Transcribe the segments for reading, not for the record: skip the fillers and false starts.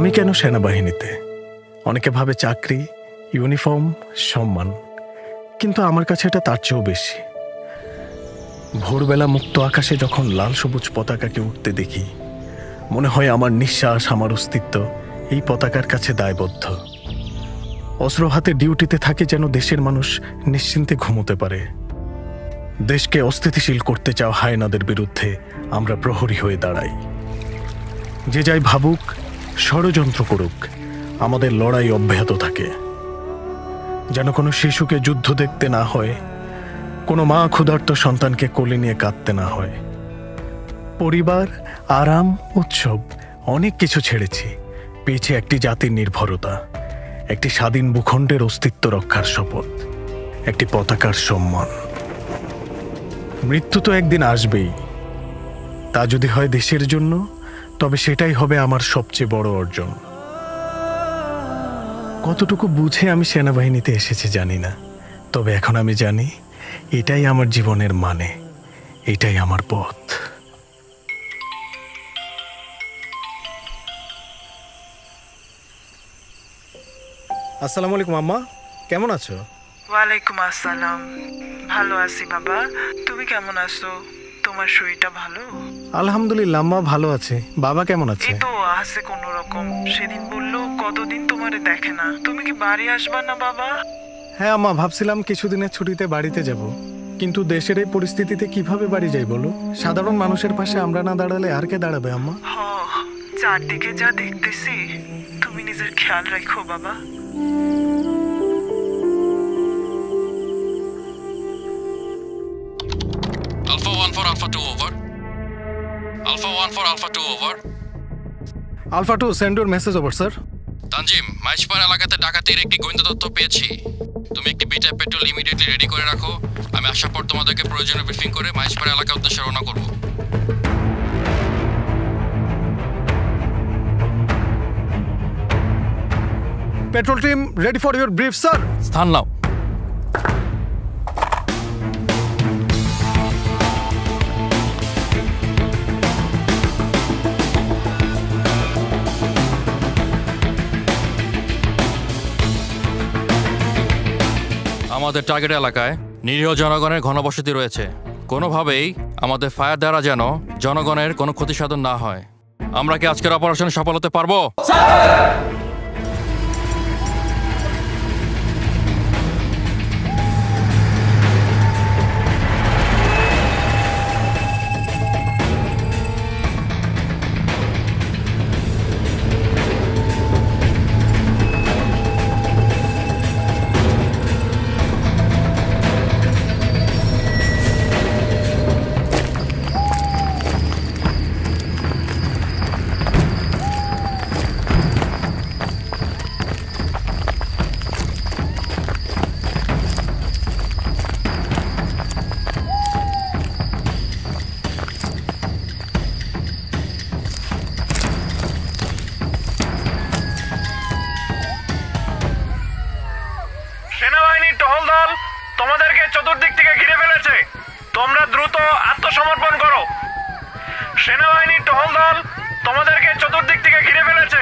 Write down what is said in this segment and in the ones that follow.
আমি কেন সেনাবাহিনীতে? অনেকে ভাবে চাকরি, ইউনিফর্ম, সম্মান, কিন্তু আমার কাছে এটা তার চেয়েও বেশি। ভোরবেলা মুক্ত আকাশে যখন লাল সবুজ পতাকাকে উঠতে দেখি, মনে হয় আমার নিঃশ্বাস, আমার অস্তিত্ব এই পতাকার কাছে দায়বদ্ধ। অস্ত্র হাতে ডিউটিতে থাকে যেন দেশের মানুষ নিশ্চিন্তে ঘুমোতে পারে। দেশকে অস্থিতিশীল করতে চাও হায়নাদের বিরুদ্ধে আমরা প্রহরী হয়ে দাঁড়াই। যে যাই ভাবুক, ষড়যন্ত্র করুক, আমাদের লড়াই অব্যাহত থাকে। যেন কোনো শিশুকে যুদ্ধ দেখতে না হয়, কোনো মা ক্ষুধার্ত সন্তানকে কোলে নিয়ে কাঁদতে না হয়। পরিবার, আরাম, উৎসব অনেক কিছু ছেড়েছি, পেয়েছি একটি জাতির নির্ভরতা, একটি স্বাধীন ভূখণ্ডের অস্তিত্ব রক্ষার শপথ, একটি পতাকার সম্মান। মৃত্যু তো একদিন আসবেই, তা যদি হয় দেশের জন্য, তবে সেটাই হবে আমার সবচেয়ে বড় অর্জন। কতটুকু বুঝে আমি সেনাবাহিনীতে এসেছি জানি না, তবে এখন আমি জানি এটাই আমার জীবনের মানে, এটাই আমার পথ। আসসালামু আলাইকুম আম্মা, কেমন আছো? ওয়ালাইকুম আসসালাম, ভালো আছি বাবা। তুমি কেমন আছো? তোমার শরীরটা ভালো? আলহামদুলিল্লাহ আম্মা, ভালো আছে। বাবা কেমন আছে? এই তো আছে কোনো রকম। সেদিন বললো কতদিন তোমারে দেখে না, তুমি কি বাড়ি আসবা না বাবা? হ্যাঁ আম্মা, ভাবছিলাম কিছুদিনের ছুটিতে বাড়িতে যাব, কিন্তু দেশের এই পরিস্থিতিতে কিভাবে বাড়ি যাই বলো? সাধারণ মানুষের পাশে আমরা না দাঁড়ালে আর কে দাঁড়াবে আম্মা? চারদিকে যা দেখতেছি, তুমি নিজের খেয়াল রাখো বাবা। Alpha 1 for Alpha 2 over. Alpha 1 for Alpha 2 over. Alpha 2, send your message over, sir. Tanzim, Maijpara এলাকাতে ডাকাতির একটি গোয়েন্দা তথ্য পেয়েছি। তুমি একটি বিটা পেট্রোল ইমিডিয়েটলি রেডি করে রাখো। আমি আসার পর তোমাদেরকে প্রয়োজনীয় ব্রিফিং করে মাইজপাড়া এলাকার উদ্দেশ্যে রওনা করব। Petrol team, ready for your brief, sir. স্থান নাও। আমাদের টার্গেট এলাকায় নিরীহ জনগণের ঘনবসতি রয়েছে। কোনোভাবেই আমাদের ফায়ার দ্বারা যেন জনগণের কোনো ক্ষতি সাধন না হয়। আমরা কি আজকের অপারেশনে সফল হতে পারবো? সেনাবাহিনীর টহল দল তোমাদেরকে চতুর্দিক থেকে ঘিরে ফেলেছে, তোমরা দ্রুত আত্মসমর্পণ করো। সেনাবাহিনীর টহল দল তোমাদেরকে চতুর্দিক থেকে ঘিরে ফেলেছে,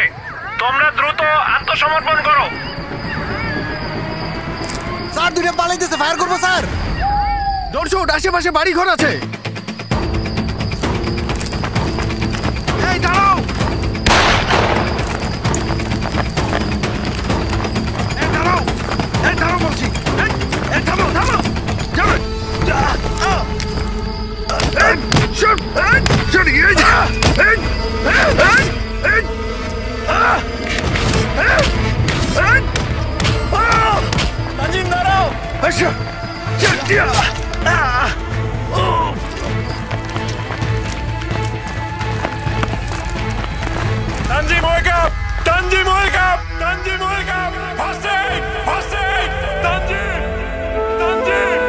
তোমরা দ্রুত আত্মসমর্পণ করো। স্যার, দুটো পালাইতেছে, ফায়ার করবো স্যার। দর্শক, আশেপাশে বাড়ি ঘর আছে। এই দাঁড়াও, দাঁড়াও বলছি। থামো থামো, তানজিম দাঁড়াও। Tanzim wake up, Tanzim wake up, Tanzim wake up. First aid, first aid. Tanzim, Tanzim,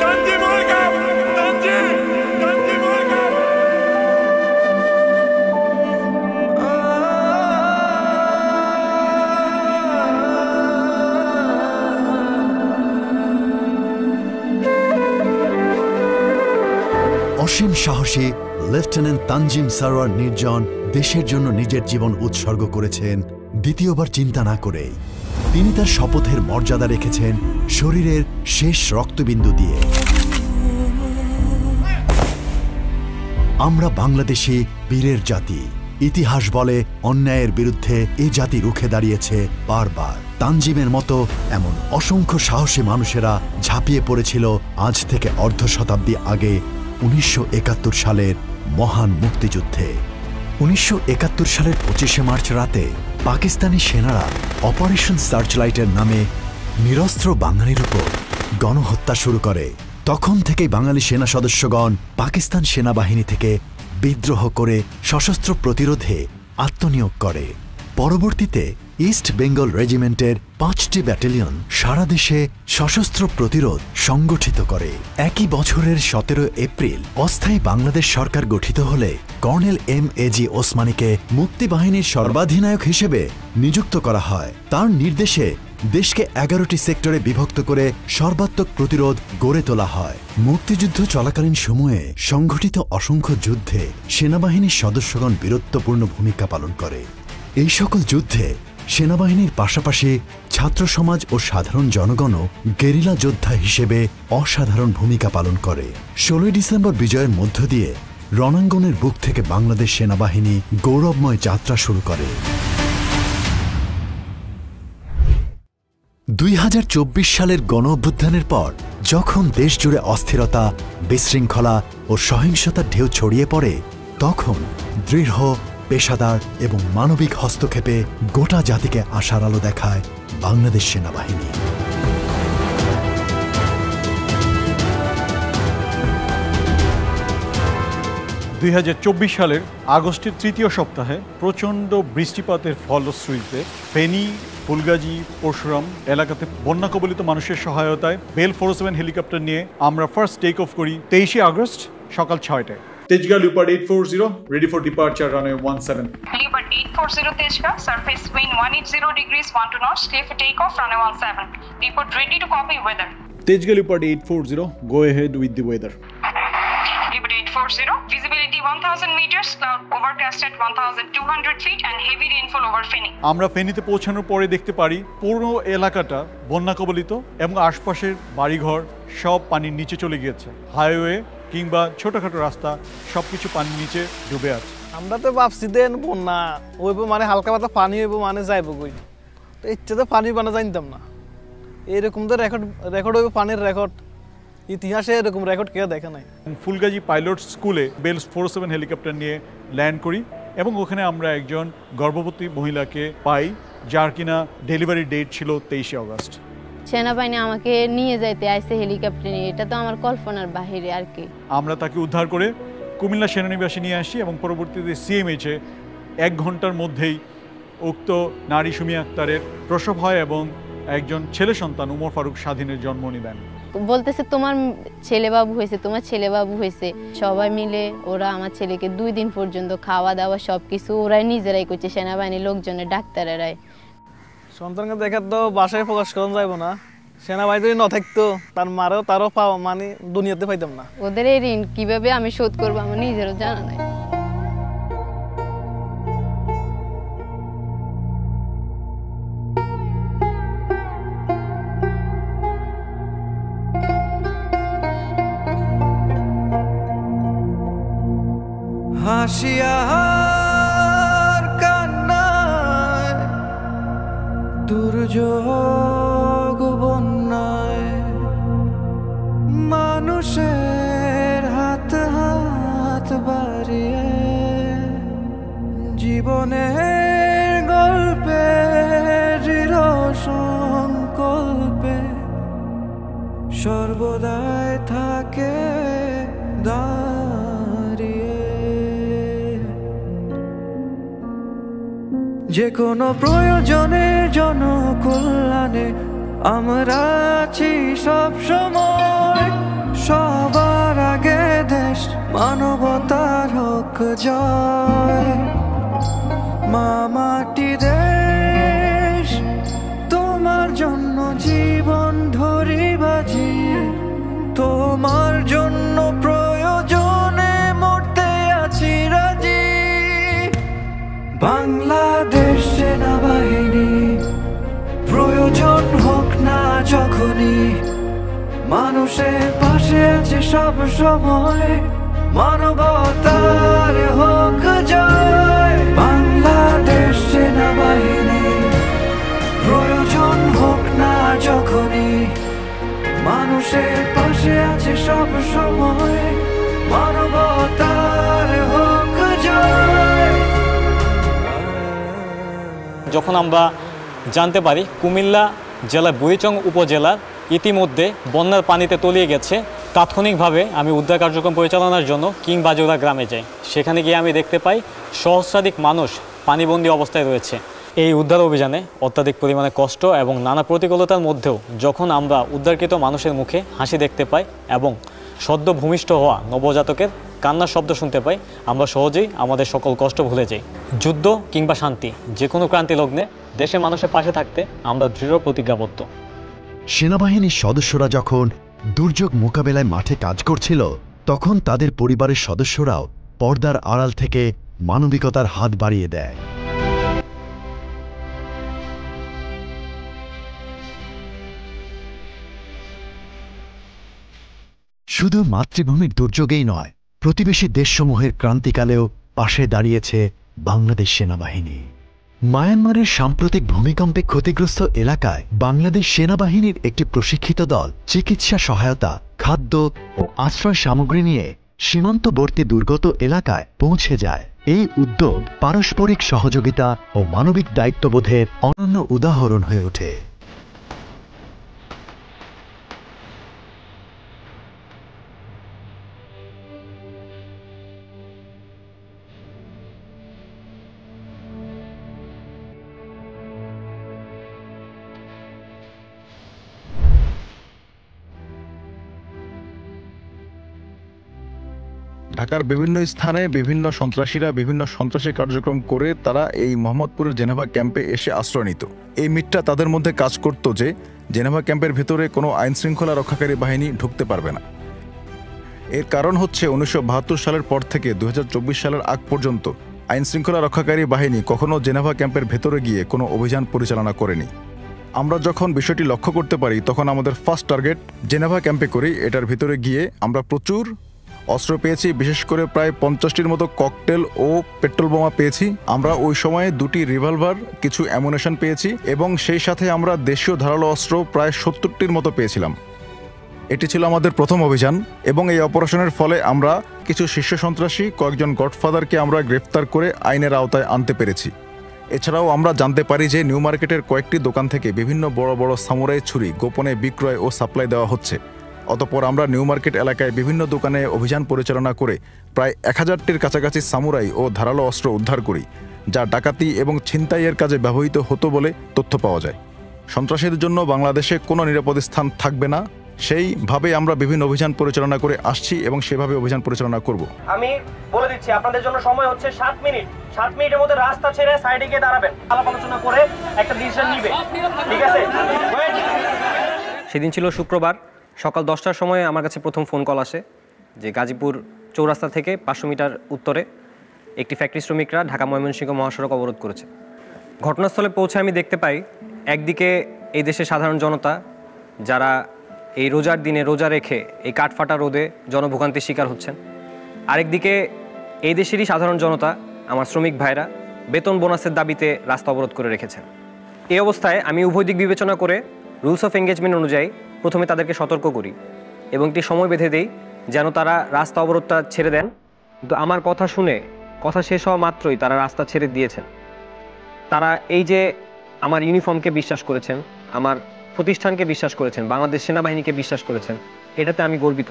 Tanzim wake up, Tanzim, Tanzim wake up. অসীম সাহসী লেফটেন্যান্ট তানজিম সারোয়ার নির্জন দেশের জন্য নিজের জীবন উৎসর্গ করেছেন। দ্বিতীয়বার চিন্তা না করে তিনি তার শপথের মর্যাদা রেখেছেন শরীরের শেষ রক্তবিন্দু দিয়ে। আমরা বাংলাদেশি বীরের জাতি। ইতিহাস বলে অন্যায়ের বিরুদ্ধে এ জাতি রুখে দাঁড়িয়েছে বারবার। তানজিমের মতো এমন অসংখ্য সাহসী মানুষেরা ঝাঁপিয়ে পড়েছিল আজ থেকে অর্ধ শতাব্দী আগে 1971 সালের মহান মুক্তিযুদ্ধে। 1971 সালের 25শে মার্চ রাতে পাকিস্তানি সেনারা অপারেশন সার্চলাইটের নামে নিরস্ত্র বাঙালির উপর গণহত্যা শুরু করে। তখন থেকেই বাঙালি সেনা সদস্যগণ পাকিস্তান সেনাবাহিনী থেকে বিদ্রোহ করে সশস্ত্র প্রতিরোধে আত্মনিয়োগ করে। পরবর্তীতে ইস্ট বেঙ্গল রেজিমেন্টের 5টি ব্যাটালিয়ন সারা দেশে সশস্ত্র প্রতিরোধ সংগঠিত করে। একই বছরের 17 এপ্রিল অস্থায়ী বাংলাদেশ সরকার গঠিত হলে কর্নেল এম.এ.জি. ওসমানীকে মুক্তিবাহিনীর সর্বাধিনায়ক হিসেবে নিযুক্ত করা হয়। তার নির্দেশে দেশকে 11টি সেক্টরে বিভক্ত করে সর্বাত্মক প্রতিরোধ গড়ে তোলা হয়। মুক্তিযুদ্ধ চলাকালীন সময়ে সংঘটিত অসংখ্য যুদ্ধে সেনাবাহিনীর সদস্যগণ বীরত্বপূর্ণ ভূমিকা পালন করে। এই সকল যুদ্ধে সেনাবাহিনীর পাশাপাশি ছাত্র সমাজ ও সাধারণ জনগণও গেরিলা যোদ্ধা হিসেবে অসাধারণ ভূমিকা পালন করে। 16 ডিসেম্বর বিজয়ের মধ্য দিয়ে রণাঙ্গনের বুক থেকে বাংলাদেশ সেনাবাহিনী গৌরবময় যাত্রা শুরু করে। 2024 সালের গণঅভ্যুত্থানের পর যখন দেশজুড়ে অস্থিরতা, বিশৃঙ্খলা ও সহিংসতার ঢেউ ছড়িয়ে পড়ে, তখন দৃঢ়, পেশাদার এবং মানবিক হস্তক্ষেপে গোটা জাতিকে আশার আলো দেখায় বাংলাদেশ সেনাবাহিনী। 2024 সালের আগস্টের তৃতীয় সপ্তাহে প্রচণ্ড বৃষ্টিপাতের ফলশ্রুতিতে ফেনী, ফুলগাজী, পরশুরাম এলাকাতে বন্যা কবলিত মানুষের সহায়তায় বেল 407 হেলিকপ্টার নিয়ে আমরা ফার্স্ট টেক অফ করি 23 আগস্ট সকাল 6টায়। Tejgaon leopard 840 ready for departure runway 17। Leopard 840 Tejga, surface wind 180 degrees 12 knots, clear for takeoff runway 17. Report ready to copy weather. Tejga Leopard 840, go ahead with the weather. Leopard 840, visibility 1000 meters, cloud overcast at 1200 feet and heavy rainfall over Feni. আমরা ফেনীতে পৌঁছানোর পরে দেখতে পারি পুরো এলাকাটা বন্যা কবলিত এবং আশপাশের বাড়িঘর সব পানির নিচে চলে গিয়েছে। হাইওয়ে কিংবা ছোটখাটো রাস্তা সবকিছু পানির নিচে ডুবে আছে। আমরা তো ভাবছি দেন বন্যা ওইব মানে হালকা পাতলা পানি হইব মানে যাইব কই, তো ইচ্ছে তো পানি বানা জানতাম না। এরকম তো রেকর্ড হইব, পানির রেকর্ড ইতিহাসে এরকম রেকর্ড কেউ দেখে নাই। ফুলগাজী পাইলট স্কুলে বেল 407 হেলিকপ্টার নিয়ে ল্যান্ড করি এবং ওখানে আমরা একজন গর্ভবতী মহিলাকে পাই যার কিনা ডেলিভারি ডেট ছিল 23 আগস্ট। সেনাবাহিনী আমাকে নিয়ে যাইতে আইছে হেলিকপ্টার নিয়ে, এটা তো আমার কল্পনার বাহিরে আর কি। আমরা তাকে উদ্ধার করে কুমিল্লা সেনানিবাসে নিয়ে আসি এবং পরবর্তীতে সিএমএইচে 1 ঘন্টার মধ্যেই উক্ত নারী সুমি আক্তারের প্রসব হয় এবং একজন ছেলে সন্তান উমর ফারুক স্বাধীনের জন্ম দেন। বলতেছে তোমার ছেলে বাবু হয়েছে, তোমার ছেলে বাবু হয়েছে। সবাই মিলে ওরা আমার ছেলেকে 2 দিন পর্যন্ত খাওয়া দাওয়া সবকিছু ওরাই নিজেরাই করছে, সেনাবাহিনীর লোকজনের ডাক্তারেরাই। সন্তানকে দেখার তো বাসায় প্রকাশ করা যাইব না, সেনাবাহিনী যদি না থাকতো তার মারও তারও পাওয়া মানে দুনিয়াতে পাইতাম না। ওদের এই ঋণ কিভাবে আমি শোধ করবো আমার নিজেরও জানা নাই। হাসিয়ার কান্নায় দুর্যোগ বন্যায় মানুষের হাত হাত বাড়িয়ে জীবনের গল্পে দৃঢ় সংকল্পে সর্বদাই থাকে যে কোনো প্রয়োজনের জনকল্যাণে আমরা আছি সব সময়। সবার আগে দেশ মানবতার হোক জয়। মা মাটি দেশ তোমার জন্য জীবন ধরি বাজি, তোমার জন্য প্রয়োজনে মরতে আছি রাজি। বাংলাদেশ সেনাবাহিনী মানুষের পাশে আছে সব সময়, মানবতার হোক জয়। বাংলাদেশ সেনাবাহিনী প্রয়োজন হোক না যখনই, মানুষের পাশে আছে সব সময়, মানবতার হোক জয়। যখন আমরা জানতে পারি কুমিল্লা জেলার বুড়িচং উপজেলার ইতিমধ্যে বন্যার পানিতে তলিয়ে গেছে, তাৎক্ষণিকভাবে আমি উদ্ধার কার্যক্রম পরিচালনার জন্য কিং বাজুরা গ্রামে যাই। সেখানে গিয়ে আমি দেখতে পাই সহস্রাধিক মানুষ পানিবন্দী অবস্থায় রয়েছে। এই উদ্ধার অভিযানে অত্যাধিক পরিমাণে কষ্ট এবং নানা প্রতিকূলতার মধ্যেও যখন আমরা উদ্ধারকৃত মানুষের মুখে হাসি দেখতে পাই এবং সদ্য ভূমিষ্ঠ হওয়া নবজাতকের কান্নার শব্দ শুনতে পাই, আমরা সহজেই আমাদের সকল কষ্ট ভুলে যাই। যুদ্ধ কিংবা শান্তি, যে কোনো ক্রান্তি লগ্নে দেশের মানুষের পাশে থাকতে আমরা দৃঢ় প্রতিজ্ঞাবদ্ধ। সেনাবাহিনীর সদস্যরা যখন দুর্যোগ মোকাবেলায় মাঠে কাজ করছিল, তখন তাদের পরিবারের সদস্যরাও পর্দার আড়াল থেকে মানবিকতার হাত বাড়িয়ে দেয়। শুধু মাতৃভূমির দুর্যোগেই নয়, প্রতিবেশী দেশসমূহের ক্রান্তিকালেও পাশে দাঁড়িয়েছে বাংলাদেশ সেনাবাহিনী। মায়ানমারের সাম্প্রতিক ভূমিকম্পে ক্ষতিগ্রস্ত এলাকায় বাংলাদেশ সেনাবাহিনীর একটি প্রশিক্ষিত দল চিকিৎসা সহায়তা, খাদ্য ও আশ্রয় সামগ্রী নিয়ে সীমান্তবর্তী দুর্গত এলাকায় পৌঁছে যায়। এই উদ্যোগ পারস্পরিক সহযোগিতা ও মানবিক দায়িত্ববোধের অনন্য উদাহরণ হয়ে ওঠে। ঢাকার বিভিন্ন স্থানে বিভিন্ন সন্ত্রাসীরা বিভিন্ন সন্ত্রাসী কার্যক্রম করে তারা এই মোহাম্মদপুরের জেনেভা ক্যাম্পে এসে আশ্রয় নিত। এই মিথটা তাদের মধ্যে কাজ করত যে জেনেভা ক্যাম্পের ভিতরে কোনো আইন শৃঙ্খলা রক্ষাকারী বাহিনী ঢুকতে পারবে না। এর কারণ হচ্ছে 1972 সালের পর থেকে 2024 সালের আগ পর্যন্ত আইন শৃঙ্খলা রক্ষাকারী বাহিনী কখনো জেনেভা ক্যাম্পের ভেতরে গিয়ে কোনো অভিযান পরিচালনা করেনি। আমরা যখন বিষয়টি লক্ষ্য করতে পারি তখন আমাদের ফার্স্ট টার্গেট জেনেভা ক্যাম্পে করি। এটার ভিতরে গিয়ে আমরা প্রচুর অস্ত্র পেয়েছি, বিশেষ করে প্রায় 50টির মতো ককটেল ও পেট্রোল বোমা পেয়েছি। আমরা ওই সময়ে 2টি রিভলভার, কিছু অ্যামুনেশন পেয়েছি এবং সেই সাথে আমরা দেশীয় ধারালো অস্ত্র প্রায় 70টির মতো পেয়েছিলাম। এটি ছিল আমাদের প্রথম অভিযান এবং এই অপারেশনের ফলে আমরা কিছু শীর্ষ সন্ত্রাসী, কয়েকজন গডফাদারকে আমরা গ্রেফতার করে আইনের আওতায় আনতে পেরেছি। এছাড়াও আমরা জানতে পারি যে নিউ মার্কেটের কয়েকটি দোকান থেকে বিভিন্ন বড় বড় সামুরাই ছুরি গোপনে বিক্রয় ও সাপ্লাই দেওয়া হচ্ছে। অতঃপর আমরা নিউ মার্কেট এলাকায় বিভিন্ন দোকানে অভিযান পরিচালনা করে প্রায় 1000টির কাছাকাছি সামুরাই ও ধারালো অস্ত্র উদ্ধার করি, যা ডাকাতি এবং ছিনতাইয়ের কাজে ব্যবহৃত হতো বলে তথ্য পাওয়া যায়। সন্ত্রাসীদের জন্য বাংলাদেশে কোনো নিরাপদ স্থান থাকবে না, সেইভাবে আমরা বিভিন্ন অভিযান পরিচালনা করে আসছি এবং সেভাবে অভিযান পরিচালনা করব। আমি বলে দিচ্ছি আপনাদের জন্য সময় হচ্ছে 7 মিনিট। 7 মিনিটের মধ্যে রাস্তা ছেড়ে সাইডে গিয়ে দাঁড়াবেন, আলাপ আলোচনা করে একটা ডিসিশন নিবে, ঠিক আছে? সেদিন ছিল শুক্রবার, সকাল 10টার সময় আমার কাছে প্রথম ফোন কল আসে যে গাজীপুর চৌরাস্তা থেকে 500 মিটার উত্তরে একটি ফ্যাক্টরি শ্রমিকরা ঢাকা ময়মনসিংহ মহাসড়ক অবরোধ করেছে। ঘটনাস্থলে পৌঁছে আমি দেখতে পাই একদিকে এই দেশের সাধারণ জনতা যারা এই রোজার দিনে রোজা রেখে এই কাঠফাটা রোদে জনভোগান্তির শিকার হচ্ছেন, আরেকদিকে এই দেশেরই সাধারণ জনতা আমার শ্রমিক ভাইরা বেতন বোনাসের দাবিতে রাস্তা অবরোধ করে রেখেছেন। এই অবস্থায় আমি উভয় দিক বিবেচনা করে রুলস অফ এঙ্গেজমেন্ট অনুযায়ী প্রথমে তাদেরকে সতর্ক করি এবং একটি সময় বেঁধে দেই যেন তারা রাস্তা অবরোধটা ছেড়ে দেন। কিন্তু আমার কথা শুনে কথা শেষ হওয়া মাত্রই তারা রাস্তা ছেড়ে দিয়েছেন। তারা এই যে আমার ইউনিফর্মকে বিশ্বাস করেছেন, আমার প্রতিষ্ঠানকে বিশ্বাস করেছেন, বাংলাদেশ সেনাবাহিনীকে বিশ্বাস করেছেন, এটাতে আমি গর্বিত।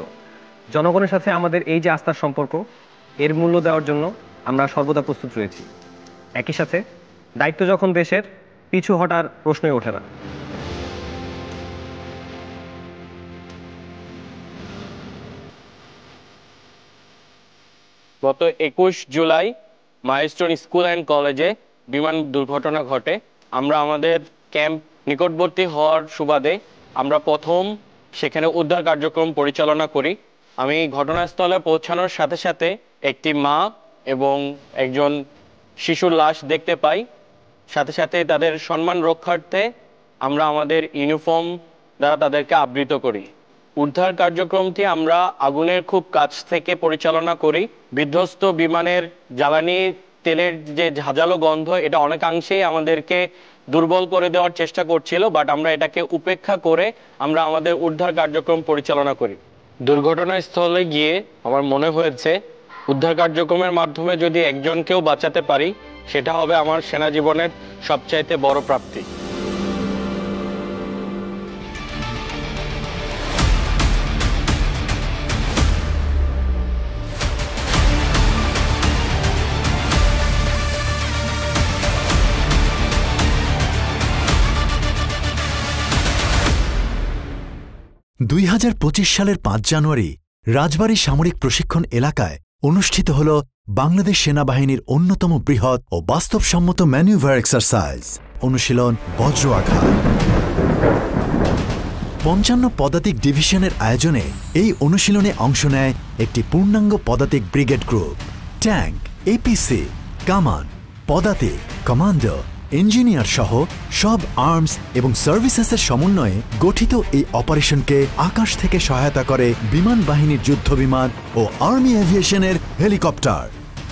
জনগণের সাথে আমাদের এই যে আস্থার সম্পর্ক, এর মূল্য দেওয়ার জন্য আমরা সর্বদা প্রস্তুত রয়েছি। একই সাথে দায়িত্ব যখন দেশের, পিছু হটার প্রশ্নই ওঠে না। গত 21 জুলাই মাইলস্টোন স্কুল অ্যান্ড কলেজে বিমান দুর্ঘটনা ঘটে। আমরা আমাদের ক্যাম্প নিকটবর্তী হওয়ার সুবাদে আমরা প্রথম সেখানে উদ্ধার কার্যক্রম পরিচালনা করি। আমি ঘটনাস্থলে পৌঁছানোর সাথে সাথে একটি মা এবং একজন শিশুর লাশ দেখতে পাই। সাথে সাথে তাদের সম্মান রক্ষার্থে আমরা আমাদের ইউনিফর্ম দ্বারা তাদেরকে আবৃত করি। উদ্ধার কার্যক্রমটি আমরা আগুনের খুব কাছ থেকে পরিচালনা করি। বিধ্বস্ত বিমানের জ্বালানি তেলের যে ঝাঁঝালো গন্ধ, এটা অনেকাংশেই আমাদেরকে দুর্বল করে দেওয়ার চেষ্টা করছিল, বাট আমরা এটাকে উপেক্ষা করে আমরা আমাদের উদ্ধার কার্যক্রম পরিচালনা করি। দুর্ঘটনাস্থলে গিয়ে আমার মনে হয়েছে উদ্ধার কার্যক্রমের মাধ্যমে যদি একজনকেও বাঁচাতে পারি, সেটা হবে আমার সেনা জীবনের সবচাইতে বড় প্রাপ্তি। সালের 5 জানুয়ারি রাজবাড়ী সামরিক প্রশিক্ষণ এলাকায় অনুষ্ঠিত হল বাংলাদেশ সেনাবাহিনীর অন্যতম বৃহৎ ও বাস্তবসম্মত ম্যানুভার এক্সারসাইজ অনুশীলন বজ্র আঘাত। 55 পদাতিক ডিভিশনের আয়োজনে এই অনুশীলনে অংশ নেয় একটি পূর্ণাঙ্গ পদাতিক ব্রিগেড গ্রুপ। ট্যাঙ্ক, এপিসি, কামান, পদাতিক, কমান্ডো, ইঞ্জিনিয়ার সহ সব আর্মস এবং সার্ভিসেসের সমন্বয়ে গঠিত এই অপারেশনকে আকাশ থেকে সহায়তা করে বিমান বাহিনীর যুদ্ধবিমান ও আর্মি এভিয়েশনের হেলিকপ্টার।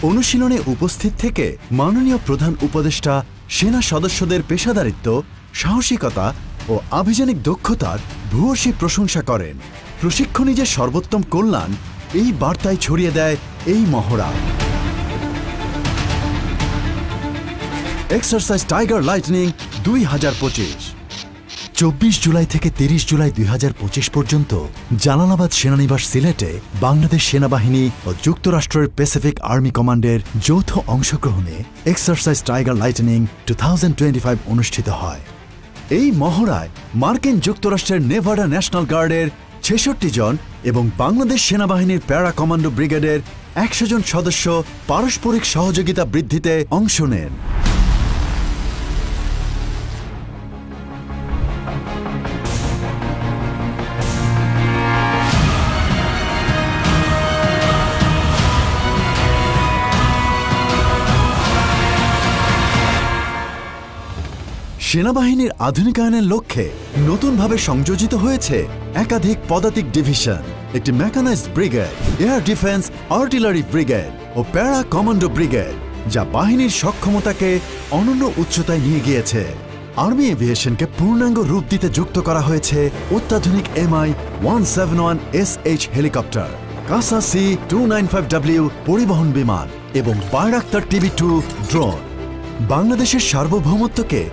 অনুশীলনে উপস্থিত থেকে মাননীয় প্রধান উপদেষ্টা সেনা সদস্যদের পেশাদারিত্ব, সাহসিকতা ও আভিযানিক দক্ষতার ভূয়সী প্রশংসা করেন। প্রশিক্ষণই যে সর্বোত্তম কল্যাণ, এই বার্তায় ছড়িয়ে দেয় এই মহড়া। এক্সারসাইজ টাইগার লাইটনিং 2025 24 জুলাই থেকে 30 জুলাই 2025 পর্যন্ত জালালাবাদ সেনানিবাস সিলেটে বাংলাদেশ সেনাবাহিনী ও যুক্তরাষ্ট্রের প্যাসিফিক আর্মি কমান্ডের যৌথ অংশগ্রহণে এক্সারসাইজ টাইগার লাইটনিং 2025 অনুষ্ঠিত হয়। এই মহড়ায় মার্কিন যুক্তরাষ্ট্রের নেভাডা ন্যাশনাল গার্ডের 66 জন এবং বাংলাদেশ সেনাবাহিনীর প্যারা কমান্ডো ব্রিগেডের 100 জন সদস্য পারস্পরিক সহযোগিতা বৃদ্ধিতে অংশ নেন। সেনাবাহিনীর আধুনিকায়নের লক্ষ্যে নতুনভাবে সংযোজিত হয়েছে একাধিক পদাতিক ডিভিশন, একটি mechanized brigade, air defence artillery brigade ও প্যারা কমান্ডো ব্রিগেড, যা বাহিনীর সক্ষমতাকে অনন্য উচ্চতায় নিয়ে গিয়েছে। আর্মি এভিয়েশনকে পূর্ণাঙ্গ রূপ দিতে যুক্ত করা হয়েছে অত্যাধুনিক MI-171SH হেলিকপ্টার, কাসা C-295W পরিবহন বিমান এবং বায়রাক্তার TB2 ড্রোন। বাংলাদেশের সার্বভৌমত্বকে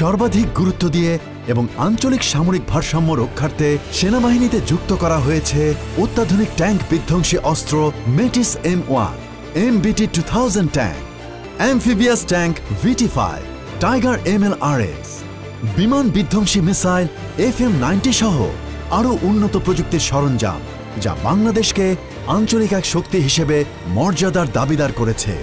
সর্বাধিক গুরুত্ব দিয়ে এবং আঞ্চলিক সামরিক ভারসাম্য রক্ষার্থে সেনাবাহিনীতে যুক্ত করা হয়েছে অত্যাধুনিক ট্যাঙ্ক বিধ্বংসী অস্ত্র মেটিস M1, MBT-2000 tank, amphibious tank VT-5, tiger MLRS, বিমান বিধ্বংসী মিসাইল FM-90 সহ আরও উন্নত প্রযুক্তির সরঞ্জাম, যা বাংলাদেশকে আঞ্চলিক এক শক্তি হিসেবে মর্যাদার দাবিদার করেছে।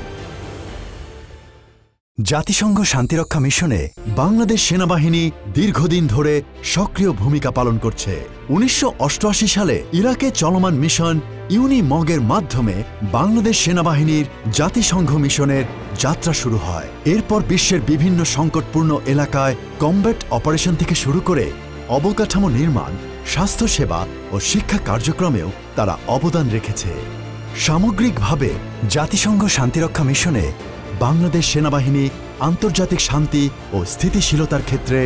জাতিসংঘ শান্তিরক্ষা মিশনে বাংলাদেশ সেনাবাহিনী দীর্ঘদিন ধরে সক্রিয় ভূমিকা পালন করছে। 1988 সালে ইরাকে চলমান মিশন ইউনিমগের মাধ্যমে বাংলাদেশ সেনাবাহিনীর জাতিসংঘ মিশনের যাত্রা শুরু হয়। এরপর বিশ্বের বিভিন্ন সংকটপূর্ণ এলাকায় কমব্যাট অপারেশন থেকে শুরু করে অবকাঠামো নির্মাণ, স্বাস্থ্যসেবা ও শিক্ষা কার্যক্রমেও তারা অবদান রেখেছে। সামগ্রিকভাবে জাতিসংঘ শান্তিরক্ষা মিশনে বাংলাদেশ সেনাবাহিনী আন্তর্জাতিক শান্তি ও স্থিতিশীলতার ক্ষেত্রে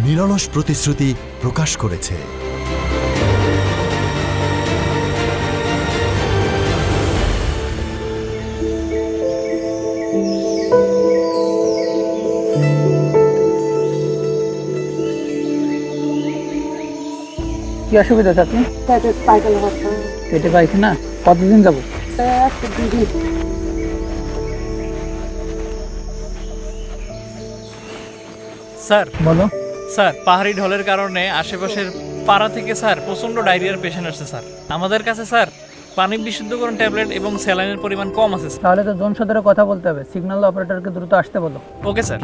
নিরলস প্রতিশ্রুতি প্রকাশ করেছে। কি অসুবিধা আছে? পেটে পায়খানা? কতদিন যাবো? স্যার বলো। স্যার, পাহাড়ি ঢলের কারণে আশেপাশের পাড়া থেকে স্যার প্রচন্ড ডায়রিয়ার পেশেন্ট আসছে স্যার। আমাদের কাছে স্যার পানি বিশুদ্ধকরণ ট্যাবলেট এবং স্যালাইনের পরিমাণ কম আছে। তাহলে তো জোন সদরে কথা বলতে হবে। সিগন্যাল অপারেটরকে দ্রুত আসতে বলো। Okay sir.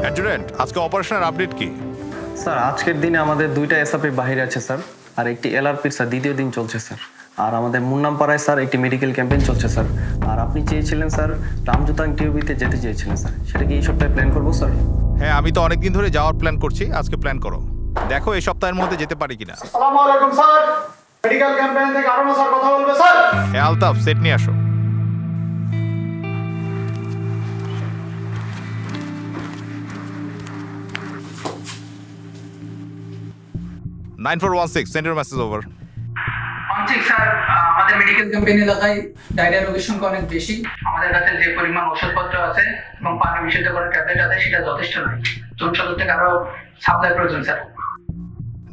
অ্যাডজুটেন্ট, আজকে অপারেশনের আপডেট কি? স্যার, আজকের দিনে আমাদের 2টা এসআপি বাইরে আছে স্যার, আর একটি এলআরপির স্যার দ্বিতীয় দিন চলছে স্যার। আর আমাদের মুন্নামপাড়ায় স্যার একটি মেডিকেল ক্যাম্পেইন চলছে স্যার। আর আপনি চেয়েছিলেন স্যার রামজুতাং টিউবিতে যেতে চেয়েছিলেন স্যার, সেটা কি এই সপ্তাহে প্ল্যান করবো স্যার? হ্যাঁ, আমি তো অনেকদিন ধরে যাওয়ার প্ল্যান করছি, আজকে প্ল্যান করো। দেখো এই সপ্তাহের মধ্যে যেতে পারি কিনা। আসসালামু আলাইকুম স্যার, মেডিকেল ক্যাম্পেইন থেকে আরোনা স্যার কথা বলবে স্যার। হ্যাঁ আলতাফ, সেট নিয়ে আসো। Send your message over. Sir, আমাদের মেডিকেল ক্যাম্পেইন এলাকায় ডায়রিয়া রোগীর সংখ্যা অনেক বেশি। আমাদের কাছে যে পরিমাণ ওষুধপত্র আছে এবং পানি বিশুদ্ধ করার ট্যাবলেট আছে সেটা যথেষ্ট নয়। জনসাধারণ থেকে আরো সাপ্লাই প্রয়োজন স্যার।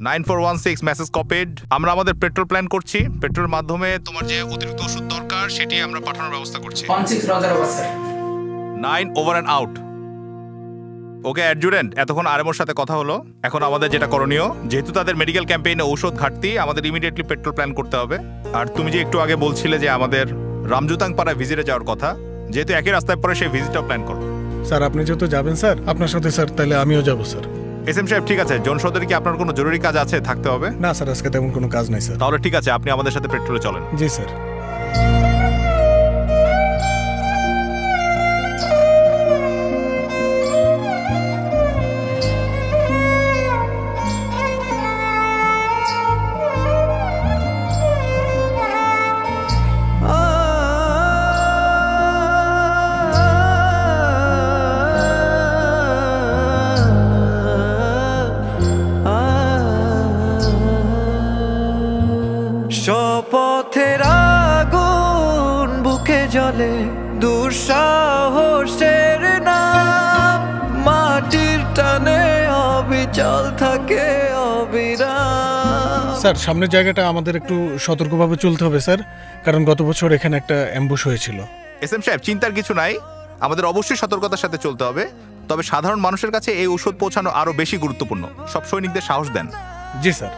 9416 message copied. আমরা আমাদের পেট্রোল প্ল্যান করছি। পেট্রোলের মাধ্যমে তোমার যে অতিরিক্ত ওষুধ দরকার সেটি আমরা পাঠানোর ব্যবস্থা করছি। 16 Roger over sir. 9 over and out. Okay adjutant, এতক্ষণ আরএমওর সাথে কথা হলো। এখন আমাদের যেটা করণীয়, যেহেতু তাদের মেডিকেল ক্যাম্পেইনে ঔষধ ঘাটতি, আমাদের ইমিডিয়েটলি পেট্রোল প্ল্যান করতে হবে। আর তুমি যে একটু আগে বলছিলে যে আমাদের রামজুতাং পাড়ায় ভিজিটে যাওয়ার কথা, যেহেতু একই রাস্তায় পরে সেই ভিজিটটা প্ল্যান করো। স্যার আপনি যেহেতু যাবেন স্যার, আপনার সাথে স্যার তাহলে আমিও যাব স্যার। এসএম সাহেব ঠিক আছে, জন সদরে কি আপনার কোনো জরুরি কাজ আছে, থাকতে হবে? না স্যার, আজকে তেমন কোনো কাজ নাই স্যার। তাহলে ঠিক আছে, আপনি আমাদের সাথে পেট্রোলে চলেন। জি স্যার। শপথের আগুন বুকে জ্বলে, দুঃসাহসের নাম, মাটির টানে অবিচল থাকে অবিরাম। স্যার সামনের জায়গাটা আমাদের একটু সতর্কভাবে চলতে হবে স্যার, কারণ গত বছর এখানে একটা অ্যাম্বুশ হয়েছিল। এসএম সাহেব চিন্তার কিছু নাই, আমাদের অবশ্যই সতর্কতার সাথে চলতে হবে। তবে সাধারণ মানুষের কাছে এই ঔষধ পৌঁছানো আরো বেশি গুরুত্বপূর্ণ। সব সৈনিকদের সাহস দেন। জি স্যার।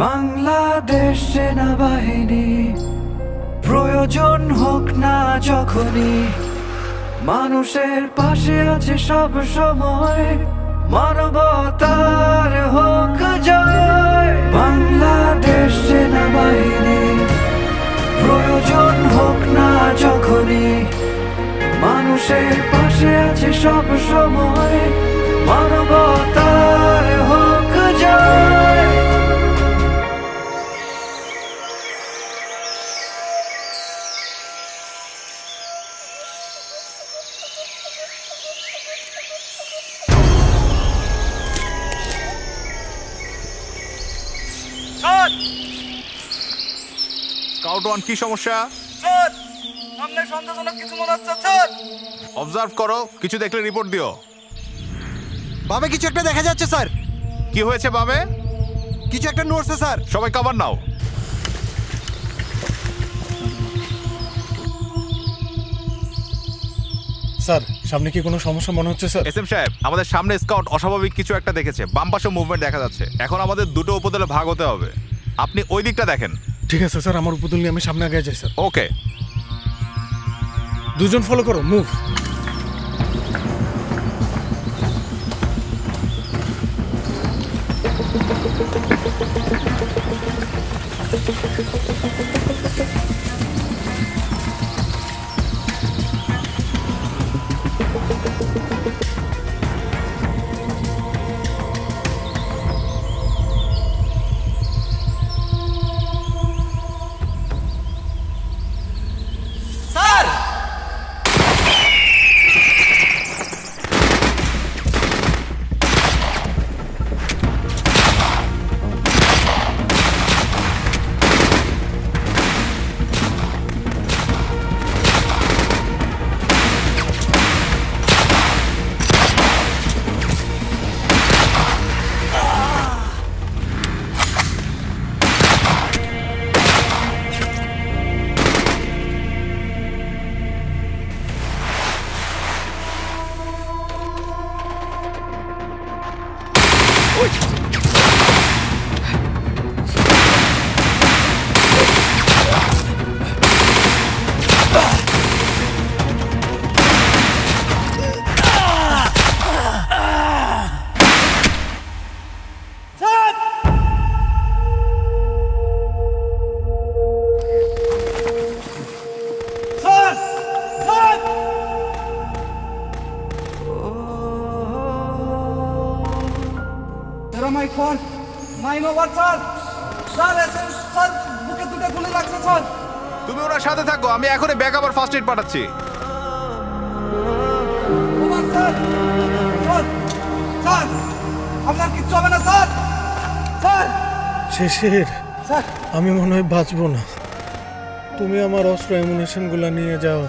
বাংলাদেশ সেনাবাহিনী প্রয়োজন হোক না যখনই, মানুষের পাশে আছে সব সময়, মানবতার হোক জয়। বাংলাদেশ সেনাবাহিনী প্রয়োজন হোক না যখনই, মানুষের পাশে আছে সব সময়, মানবতার হোক জয়। স্কাউট ওয়ান, কি সমস্যা? স্যার সামনে সন্দেহজনক কিছু মনে হচ্ছে স্যার। অবজার্ভ করো, কিছু দেখলে রিপোর্ট দিও। বামে কিছু একটা দেখা যাচ্ছে স্যার। কি হয়েছে বামে? কিছু একটা নড়ছে স্যার। সবাই কভার নাও। স্যার সামনে কি কোনো সমস্যা মনে হচ্ছে স্যার? এসএম সাহেব, আমাদের সামনে স্কাউট অস্বাভাবিক কিছু একটা দেখেছে। বাম পাশে মুভমেন্ট দেখা যাচ্ছে। এখন আমাদের দুটো উপদলে ভাগ হতে হবে। আপনি ওই দিকটা দেখেন। ঠিক আছে স্যার, আমার উপদল নিয়ে আমি সামনে আগে যাই স্যার। ওকে, দুজন ফলো করো, move. My phone 9 over sir. Sir sir বুকে দুটো গুলি লাগছে স্যার। তুমি ওনার সাথে থাকো, আমি এখনই ব্যাকআপ আর ফার্স্ট এড পাঠাচ্ছি। Over sir. স্যার স্যার আপনার কিচ্ছু হবে না স্যার। স্যার শেষের স্যার আমি মনে হয় বাঁচবো না। তুমি আমার অস্ত্র অ্যামুনিশনগুলো নিয়ে যাও,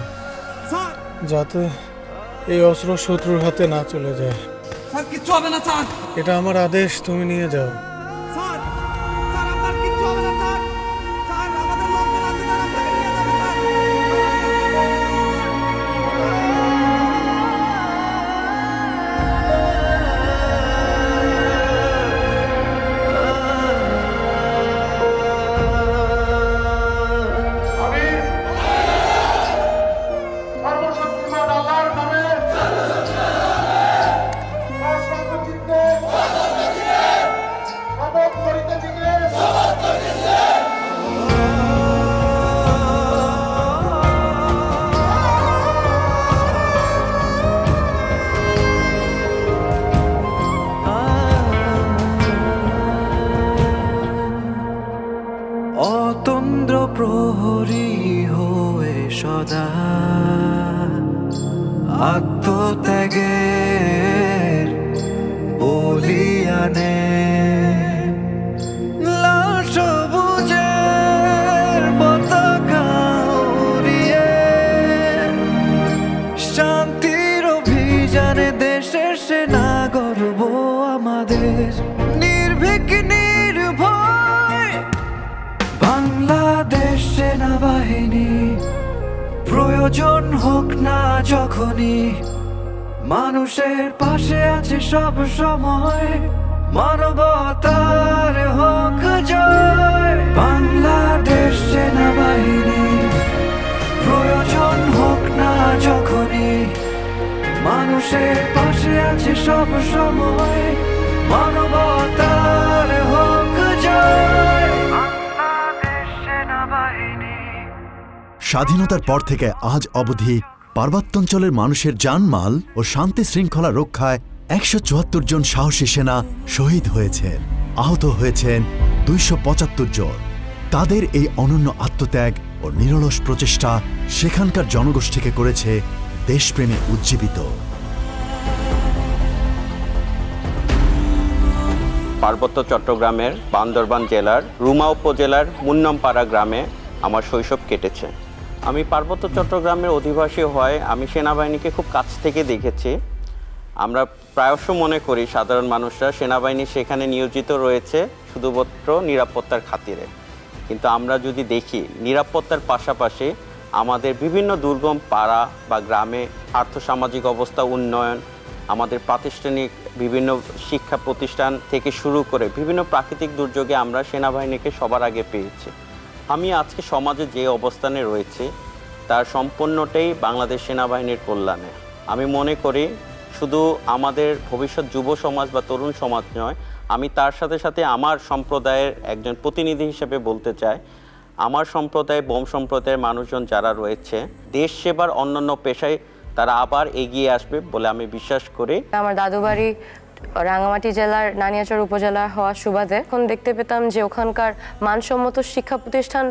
যাতে এই অস্ত্র শত্রুর হাতে না চলে যায়। স্যার কিচ্ছু হবে না স্যার। এটা আমার আদেশ, তুমি নিয়ে যাও। স্যার স্যার আপনার কিচ্ছু হবে না স্যার। স্যার আমাদের লোকজন আছে, তারা আপনাকে নিয়ে যাবে স্যার। অতন্দ্র প্রহরী হয়ে সদা আত্মত্যাগের বলিয়ানে লাল সবুজের পতাকা উড়িয়ে শান্তির অভিযানে দেশের সেনা গর্ব আমাদের নির্ভীক নির্ভয় বাংলাদেশ সেনাবাহিনী। প্রয়োজন হোক না যখনই মানুষের পাশে আছে সব সময়, মানবতার হোক জয়। বাংলাদেশ সেনাবাহিনী প্রয়োজন হোক না যখনই মানুষের পাশে আছে সব সময়, মানবতার হোক জয়। স্বাধীনতার পর থেকে আজ অবধি পার্বত্যাঞ্চলের মানুষের জানমাল ও শান্তি শৃঙ্খলা রক্ষায় ১৭৪ জন সাহসী সেনা শহীদ হয়েছেন, আহত হয়েছেন ২৭৫ জন। তাদের এই অনন্য আত্মত্যাগ ও নিরলস প্রচেষ্টা সেখানকার জনগোষ্ঠীকে করেছে দেশপ্রেমে উজ্জীবিত। পার্বত্য চট্টগ্রামের বান্দরবান জেলার রুমা উপজেলার মুন্নামপাড়া গ্রামে আমার শৈশব কেটেছে। আমি পার্বত্য চট্টগ্রামের অধিবাসী হওয়ায় আমি সেনাবাহিনীকে খুব কাছ থেকে দেখেছি। আমরা প্রায়শ মনে করি সাধারণ মানুষরা সেনাবাহিনী সেখানে নিয়োজিত রয়েছে শুধুমাত্র নিরাপত্তার খাতিরে, কিন্তু আমরা যদি দেখি নিরাপত্তার পাশাপাশি আমাদের বিভিন্ন দুর্গম পাড়া বা গ্রামে আর্থসামাজিক অবস্থা উন্নয়ন, আমাদের প্রাতিষ্ঠানিক বিভিন্ন শিক্ষা প্রতিষ্ঠান থেকে শুরু করে বিভিন্ন প্রাকৃতিক দুর্যোগে আমরা সেনাবাহিনীকে সবার আগে পেয়েছি। আমি আজকে সমাজে যে অবস্থানে রয়েছে তার সম্পূর্ণটাই বাংলাদেশ সেনাবাহিনীর কল্যাণে। আমি মনে করি শুধু আমাদের ভবিষ্যৎ যুব সমাজ বা তরুণ সমাজ নয়, আমি তার সাথে সাথে আমার সম্প্রদায়ের একজন প্রতিনিধি হিসেবে বলতে চাই, আমার সম্প্রদায় বোম সম্প্রদায়ের মানুষজন যারা রয়েছে দেশ সেবার অন্যান্য পেশায় তারা আবার এগিয়ে আসবে বলে আমি বিশ্বাস করি। আমার দাদু বাড়ি রাঙ্গামাটি জেলার নানিয়াচর উপজেলা হওয়ার সুবাদে এখন দেখতে পেতাম যে ওখানকার মানসম্মত শিক্ষা প্রতিষ্ঠান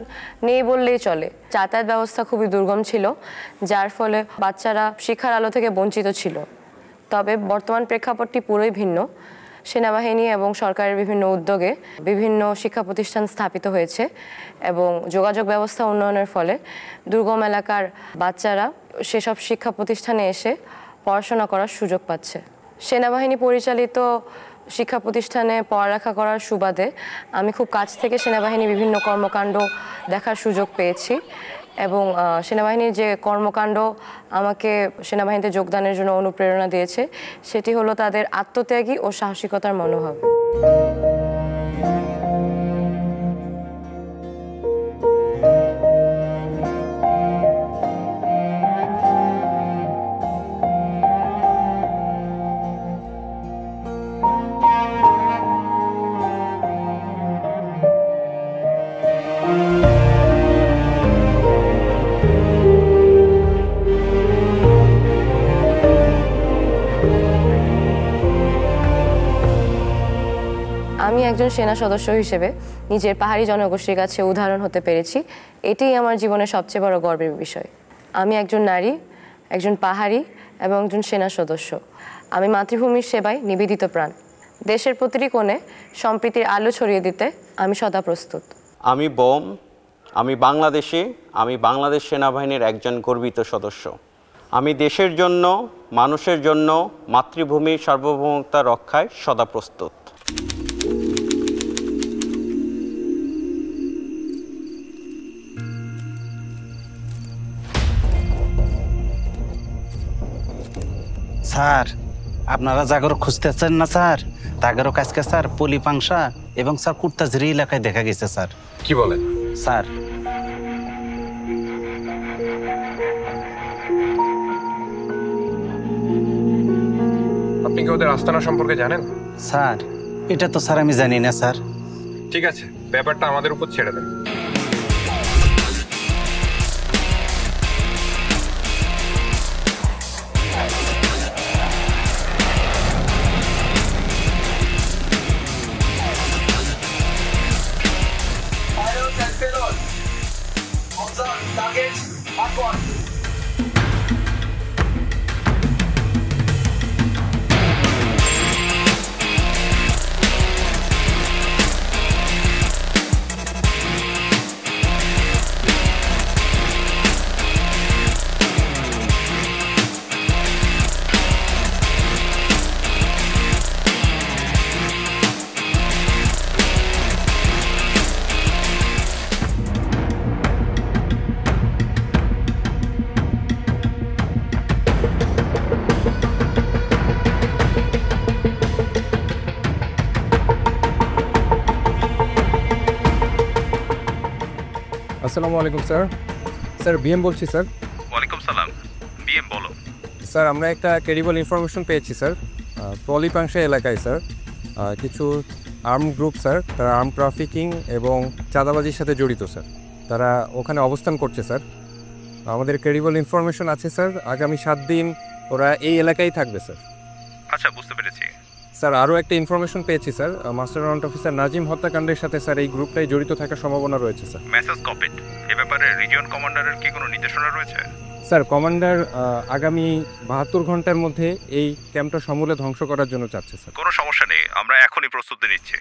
নেই বললেই চলে। যাতায়াত ব্যবস্থা খুবই দুর্গম ছিল, যার ফলে বাচ্চারা শিক্ষার আলো থেকে বঞ্চিত ছিল। তবে বর্তমান প্রেক্ষাপটটি পুরোই ভিন্ন। সেনাবাহিনী এবং সরকারের বিভিন্ন উদ্যোগে বিভিন্ন শিক্ষা প্রতিষ্ঠান স্থাপিত হয়েছে এবং যোগাযোগ ব্যবস্থা উন্নয়নের ফলে দুর্গম এলাকার বাচ্চারা সেসব শিক্ষা প্রতিষ্ঠানে এসে পড়াশোনা করার সুযোগ পাচ্ছে। সেনাবাহিনী পরিচালিত শিক্ষা প্রতিষ্ঠানে পড়ালেখা করার সুবাদে আমি খুব কাছ থেকে সেনাবাহিনীর বিভিন্ন কর্মকাণ্ড দেখার সুযোগ পেয়েছি এবং সেনাবাহিনীর যে কর্মকাণ্ড আমাকে সেনাবাহিনীতে যোগদানের জন্য অনুপ্রেরণা দিয়েছে সেটি হলো তাদের আত্মত্যাগী ও সাহসিকতার মনোভাব। একজন সেনা সদস্য হিসেবে নিজের পাহাড়ি জনগোষ্ঠীর কাছে উদাহরণ হতে পেরেছি, এটাই আমার জীবনের সবচেয়ে বড় গর্বের বিষয়। আমি একজন নারী, একজন পাহাড়ি এবং একজন সেনা সদস্য। আমি মাতৃভূমির সেবায় নিবেদিত প্রাণ। দেশের প্রতিটি কোণে সম্প্রীতির আলো ছড়িয়ে দিতে আমি সদা প্রস্তুত। আমি বোম, আমি বাংলাদেশি, আমি বাংলাদেশ সেনাবাহিনীর একজন গর্বিত সদস্য। আমি দেশের জন্য, মানুষের জন্য, মাতৃভূমির সার্বভৌমত্ব রক্ষায় সদা প্রস্তুত। স্যার, আপনারা জাগর খুঁজতেছেন না স্যার? তাগেরও কাছকে স্যার পলি পাংশা এবং স্যার কুর্তাঝিরি এলাকায় দেখা গেছে স্যার। কি বলেন স্যার? আপনি কি ওদের আস্তানা সম্পর্কে জানেন? স্যার, এটা তো স্যার আমি জানি না স্যার। ঠিক আছে, ব্যাপারটা আমাদের উপর ছেড়ে দেন। আসসালামু আলাইকুম স্যার। স্যার বিএম বলছি স্যার। ওয়ালাইকুম সালাম। বিএম বলো। স্যার আমরা একটা ক্রেডিবল ইনফরমেশন পেয়েছি স্যার, পলিপাংশা এলাকায় স্যার কিছু আর্ম গ্রুপ স্যার, তারা আর্ম ট্রাফিকিং এবং চাঁদাবাজির সাথে জড়িত স্যার। তারা ওখানে অবস্থান করছে স্যার। আমাদের ক্রেডিবল ইনফরমেশন আছে স্যার, আগামী 7 দিন ওরা এই এলাকায় থাকবে স্যার। আচ্ছা, বুঝতে পেরেছি স্যার। আরও একটা ইনফরমেশন পেয়েছি sir, master warrant officer Nazim হত্যাকাণ্ডের সাথে স্যার এই গ্রুপটাই জড়িত থাকার সম্ভাবনা রয়েছে স্যার। Message copied. এ ব্যাপারে রিজিয়ন কমান্ডারের কি কোনো নির্দেশনা রয়েছে? স্যার কমান্ডার আগামী 72 ঘন্টার মধ্যে এই ক্যাম্পটা সমূলে ধ্বংস করার জন্য চাচ্ছে স্যার। কোনো সমস্যা নেই, আমরা এখনই প্রস্তুতি নিচ্ছি।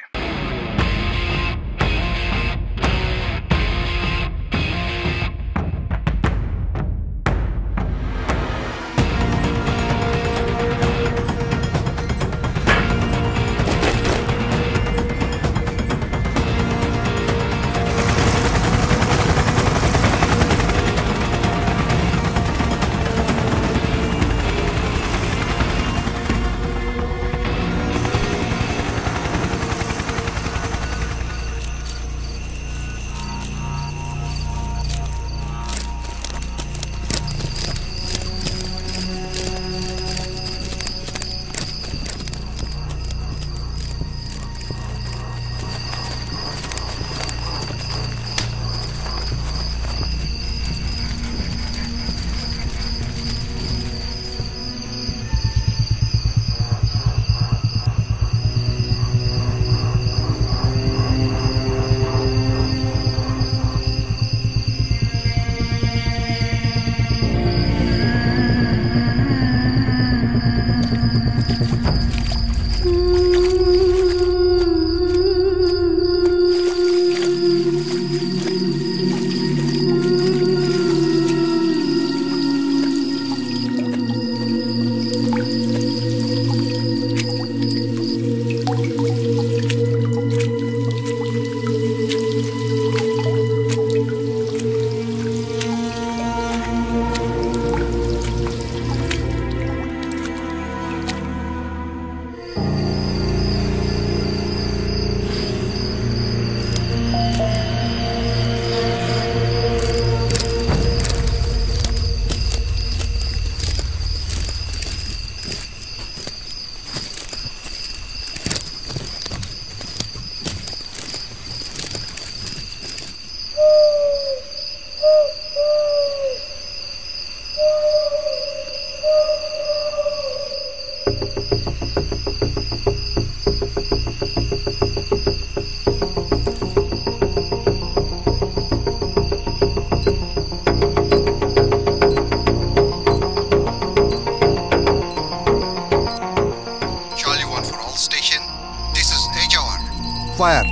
Fire.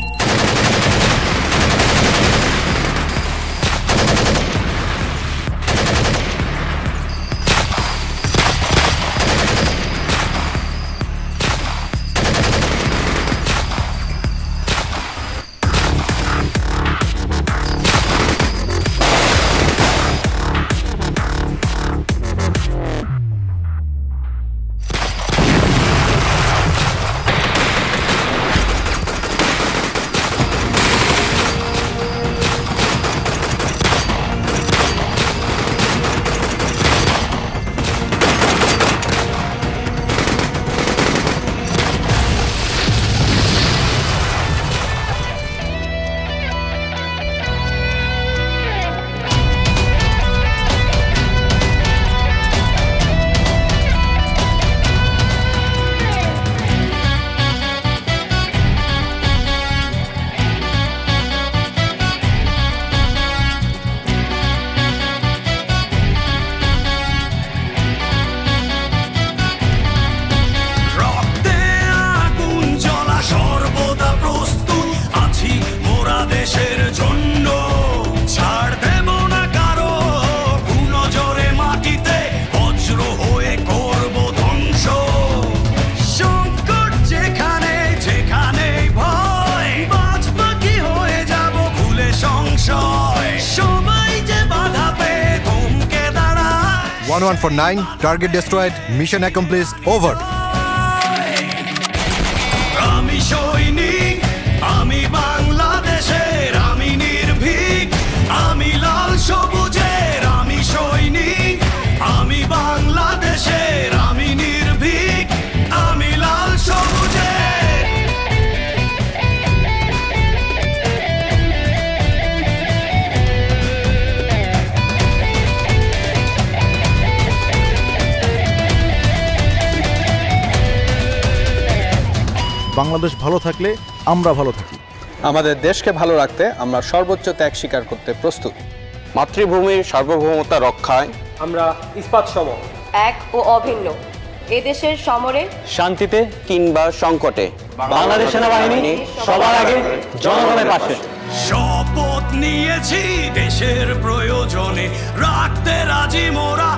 One for 9, target destroyed, mission accomplished, over. আমি সৈনিক, আমি বাংলাদেশের, আমি নির্ভীক, আমি লাল সবুজের, আমি সৈনিক, আমি বাংলাদেশের, আমি নির্ভীক, আমি লাল সবুজের। বাংলাদেশ ভালো থাকলে আমরা ভালো থাকি। আমাদের দেশকে ভালো রাখতে আমরা সর্বোচ্চ ত্যাগ স্বীকার করতে প্রস্তুত। মাতৃভূমির সার্বভৌমতা রক্ষায় আমরা ইস্পাত সম, এক ও অভিন্ন। এদেশের সমরে, শান্তিতে কিংবা সংকটে বাংলাদেশ সেনাবাহিনী সবার আগে জনগণের পাশে। শপথ নিয়েছি দেশের প্রয়োজনে রাখতে রাজি মোরা